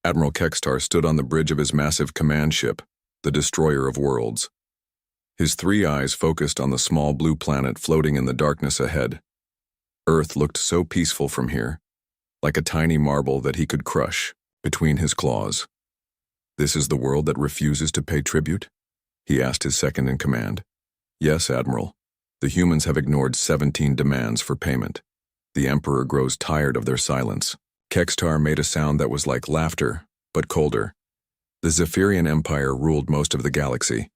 Admiral Kextar stood on the bridge of his massive command ship, the Destroyer of Worlds. His three eyes focused on the small blue planet floating in the darkness ahead. Earth looked so peaceful from here, like a tiny marble that he could crush between his claws. "This is the world that refuses to pay tribute?" he asked his second-in-command. "Yes, Admiral. The humans have ignored 17 demands for payment. The Emperor grows tired of their silence." Kextar made a sound that was like laughter, but colder. The Zephyrian Empire ruled most of the galaxy.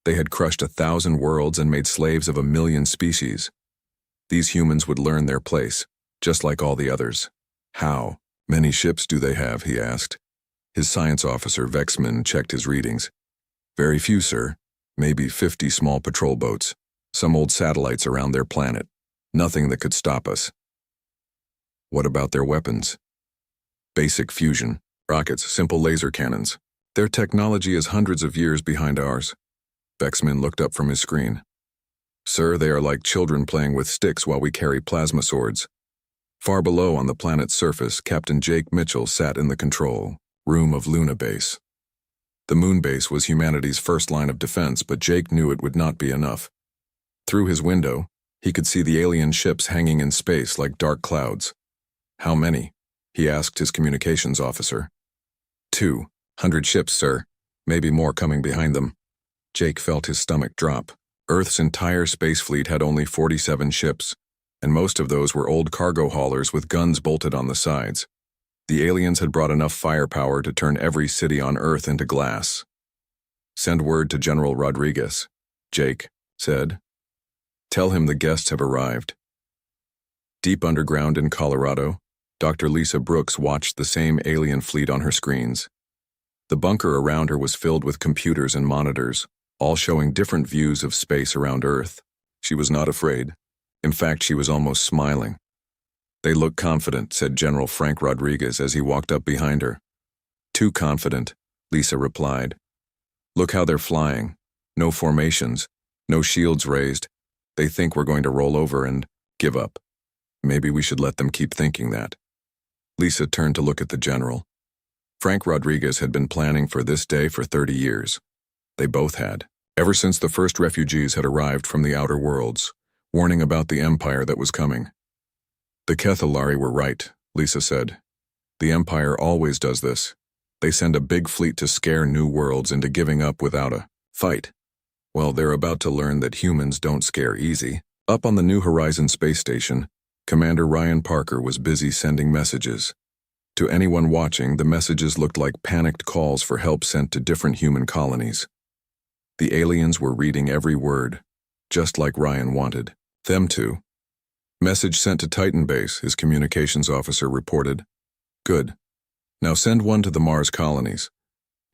They had crushed 1,000 worlds and made slaves of 1,000,000 species. These humans would learn their place, just like all the others. "How many ships do they have?" he asked. His science officer, Vexman, checked his readings. "Very few, sir. Maybe 50 small patrol boats. Some old satellites around their planet. Nothing that could stop us." "What about their weapons?" "Basic fusion. Rockets, simple laser cannons. Their technology is hundreds of years behind ours." Vexman looked up from his screen. "Sir, they are like children playing with sticks while we carry plasma swords." Far below on the planet's surface, Captain Jake Mitchell sat in the control room of Luna Base. The moon base was humanity's first line of defense, but Jake knew it would not be enough. Through his window, he could see the alien ships hanging in space like dark clouds. "How many?" he asked his communications officer. 200 ships, sir. Maybe more coming behind them." Jake felt his stomach drop. Earth's entire space fleet had only 47 ships, and most of those were old cargo haulers with guns bolted on the sides. The aliens had brought enough firepower to turn every city on Earth into glass. "Send word to General Rodriguez," Jake said. "Tell him the guests have arrived." Deep underground in Colorado, Dr. Lisa Brooks watched the same alien fleet on her screens. The bunker around her was filled with computers and monitors, all showing different views of space around Earth. She was not afraid. In fact, she was almost smiling. "They look confident," said General Frank Rodriguez as he walked up behind her. "Too confident," Lisa replied. "Look how they're flying. No formations, no shields raised. They think we're going to roll over and give up. Maybe we should let them keep thinking that." Lisa turned to look at the general. Frank Rodriguez had been planning for this day for 30 years. They both had, ever since the first refugees had arrived from the outer worlds, warning about the empire that was coming. "The Kethalari were right," Lisa said. "The Empire always does this. They send a big fleet to scare new worlds into giving up without a fight. Well, they're about to learn that humans don't scare easy." Up on the New Horizon space station, Commander Ryan Parker was busy sending messages. To anyone watching, the messages looked like panicked calls for help sent to different human colonies. The aliens were reading every word, just like Ryan wanted them to. "Message sent to Titan Base," his communications officer reported. "Good. Now send one to the Mars colonies.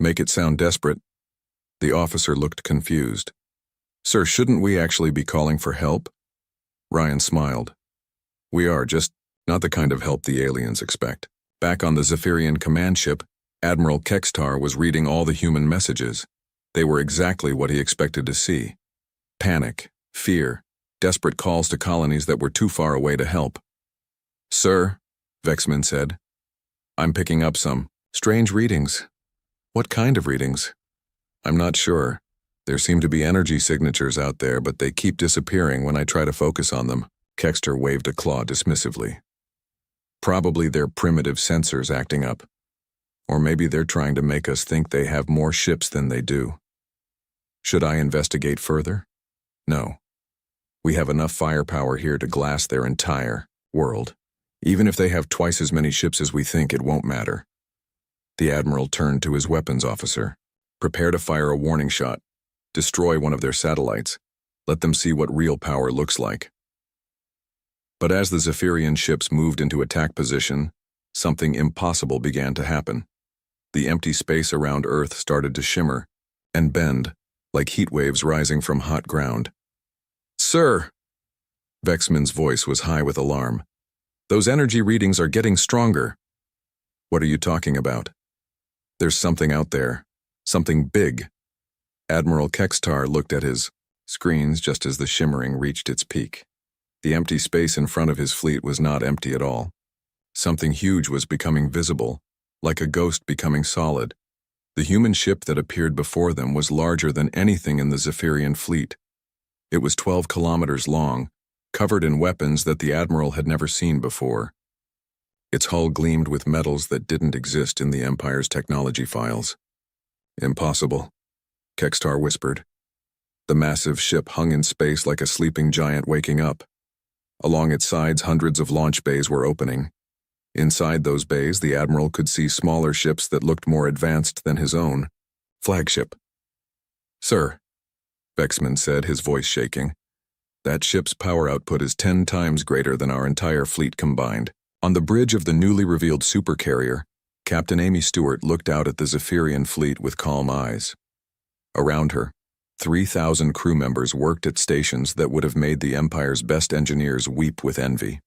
Make it sound desperate." The officer looked confused. "Sir, shouldn't we actually be calling for help?" Ryan smiled. "We are, just not the kind of help the aliens expect." Back on the Zephyrian command ship, Admiral Kextar was reading all the human messages. They were exactly what he expected to see. Panic, fear, desperate calls to colonies that were too far away to help. "Sir," Vexman said, "I'm picking up some strange readings." "What kind of readings?" "I'm not sure. There seem to be energy signatures out there, but they keep disappearing when I try to focus on them." Kextar waved a claw dismissively. "Probably they're primitive sensors acting up. Or maybe they're trying to make us think they have more ships than they do." "Should I investigate further?" "No. We have enough firepower here to glass their entire world. Even if they have twice as many ships as we think, it won't matter." The Admiral turned to his weapons officer. "Prepare to fire a warning shot. Destroy one of their satellites. Let them see what real power looks like." But as the Zephyrian ships moved into attack position, something impossible began to happen. The empty space around Earth started to shimmer and bend, like heat waves rising from hot ground. "Sir!" Vexman's voice was high with alarm. "Those energy readings are getting stronger." "What are you talking about?" "There's something out there. Something big." Admiral Kextar looked at his screens just as the shimmering reached its peak. The empty space in front of his fleet was not empty at all. Something huge was becoming visible, like a ghost becoming solid. The human ship that appeared before them was larger than anything in the Zephyrian fleet. It was 12 kilometers long, covered in weapons that the Admiral had never seen before. Its hull gleamed with metals that didn't exist in the Empire's technology files. "Impossible," Kextar whispered. The massive ship hung in space like a sleeping giant waking up. Along its sides, hundreds of launch bays were opening. Inside those bays, the Admiral could see smaller ships that looked more advanced than his own. "Flagship." "Sir," Vexman said, his voice shaking. "That ship's power output is 10 times greater than our entire fleet combined." On the bridge of the newly revealed Supercarrier, Captain Amy Stewart looked out at the Zephyrian fleet with calm eyes. Around her, 3,000 crew members worked at stations that would have made the Empire's best engineers weep with envy.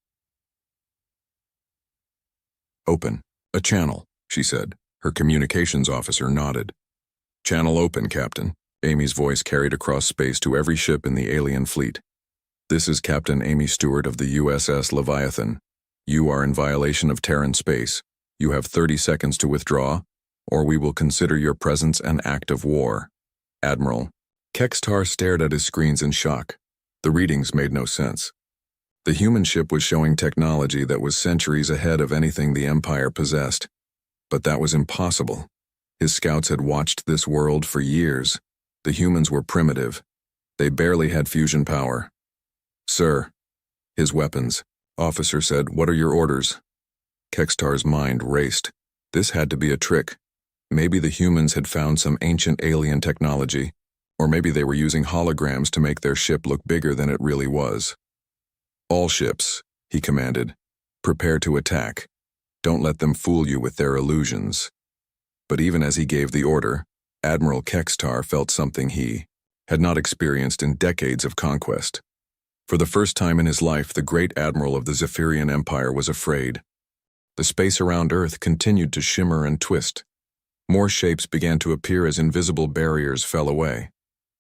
"Open. A channel," she said. Her communications officer nodded. "Channel open, Captain." Amy's voice carried across space to every ship in the alien fleet. "This is Captain Amy Stewart of the USS Leviathan. You are in violation of Terran space. You have 30 seconds to withdraw, or we will consider your presence an act of war. Admiral." Kextar stared at his screens in shock. The readings made no sense. The human ship was showing technology that was centuries ahead of anything the Empire possessed. But that was impossible. His scouts had watched this world for years. The humans were primitive. They barely had fusion power. "Sir." "His weapons." Officer said, "What are your orders?" Kextar's mind raced. This had to be a trick. Maybe the humans had found some ancient alien technology, or maybe they were using holograms to make their ship look bigger than it really was. "All ships," he commanded, "prepare to attack. Don't let them fool you with their illusions." But even as he gave the order, Admiral Kextar felt something he had not experienced in decades of conquest. For the first time in his life, the great admiral of the Zephyrian Empire was afraid. The space around Earth continued to shimmer and twist. More shapes began to appear as invisible barriers fell away.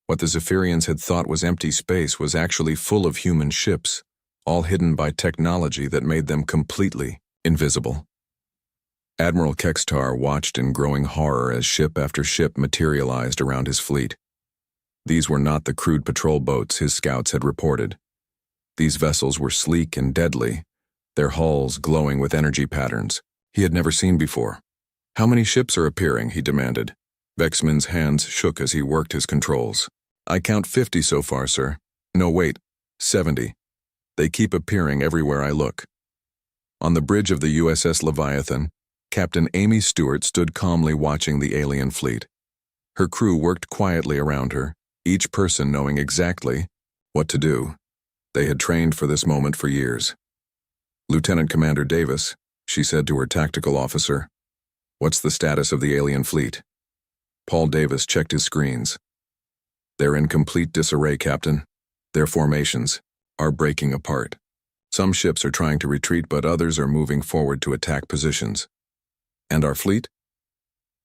What the Zephyrians had thought was empty space was actually full of human ships, all hidden by technology that made them completely invisible. Admiral Kextar watched in growing horror as ship after ship materialized around his fleet. These were not the crude patrol boats his scouts had reported. These vessels were sleek and deadly, their hulls glowing with energy patterns he had never seen before. "How many ships are appearing?" he demanded. Vexman's hands shook as he worked his controls. "I count 50 so far, sir. No, wait, 70. They keep appearing everywhere I look." On the bridge of the USS Leviathan, Captain Amy Stewart stood calmly watching the alien fleet. Her crew worked quietly around her, each person knowing exactly what to do. They had trained for this moment for years. "Lieutenant Commander Davis," she said to her tactical officer, "what's the status of the alien fleet?" Paul Davis checked his screens. "They're in complete disarray, Captain. Their formations are breaking apart. Some ships are trying to retreat, but others are moving forward to attack positions. And our fleet?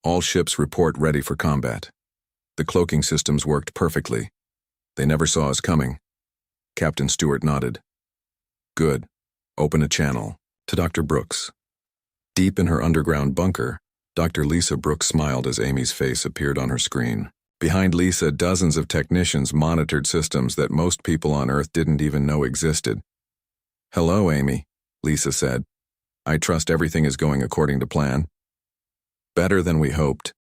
All ships report ready for combat. The cloaking systems worked perfectly. They never saw us coming." Captain Stewart nodded. "Good. Open a channel." To Dr. Brooks. Deep in her underground bunker, Dr. Lisa Brooks smiled as Amy's face appeared on her screen. Behind Lisa, dozens of technicians monitored systems that most people on Earth didn't even know existed. "Hello, Amy," Lisa said. "I trust everything is going according to plan." "Better than we hoped,"